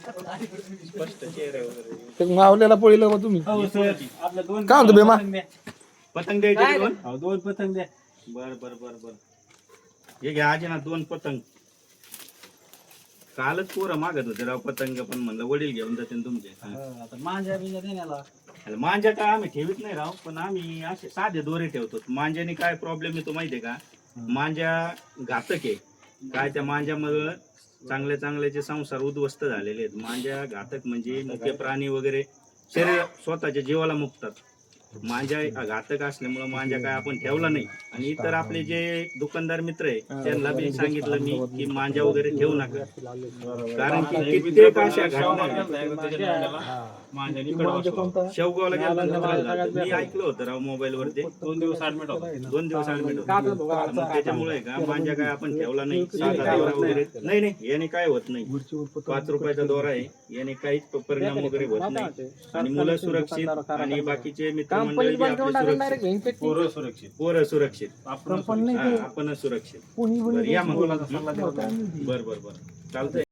स्पष्ट चेहरे वगैरे. ते मावल्याला पळलं मग तुम्ही आपल्या दोन काय म्हणतो बेमा पतंग द्यायचे दोन. दोन पतंग द्या. बर बर बर बर. हे घ्या आजी ना 2 पतंग. कालच पोरं मागत होते राव पतंग, पण म्हणलं वडील घेऊन जाते तुमचे. आता मांजा बिंजा देण्याला मांजा काय आम्ही ठेवीत नाही राव, पण आम्ही असे साधे दोरे ठेवतो. मांजाने काय प्रॉब्लेम येतो माहितीये का, मांजा घातक आहे. काय त्या मांजामुळे चांगले चांगल्याचे संसार उद्ध्वस्त झालेले आहेत. मांजा घातक म्हणजे मुख्य प्राणी वगैरे शरीर स्वतःच्या जीवाला मुकतात. मांजा घातक असल्यामुळे मांजा काय आपण ठेवला नाही. आणि इतर आपले जे दुकानदार मित्र आहे त्यांना बी सांगितलं मी की मांजा वगैरे ठेवू नका, कारण की कित्येक अशा घटना शेवगावला गेला मी ऐकलं होतं राव मोबाईल वरती. 2 दिवस ऍडमिट होता. 2 दिवस ऍडमिट होता. त्याच्यामुळे का मांजा काय आपण ठेवला नाही. साधा दोरा वगैरे नाही नाही, याने काय होत नाही. 5 रुपयाचा दोरा आहे, याने काहीच परिणाम वगैरे होत नाही. आणि मुलं सुरक्षित आणि बाकीचे मित्रमंडळी बी आपले सुरक्षित. पोरं सुरक्षित, आपण सुरक्षित. बरं या मग. बर बर बर चालतंय.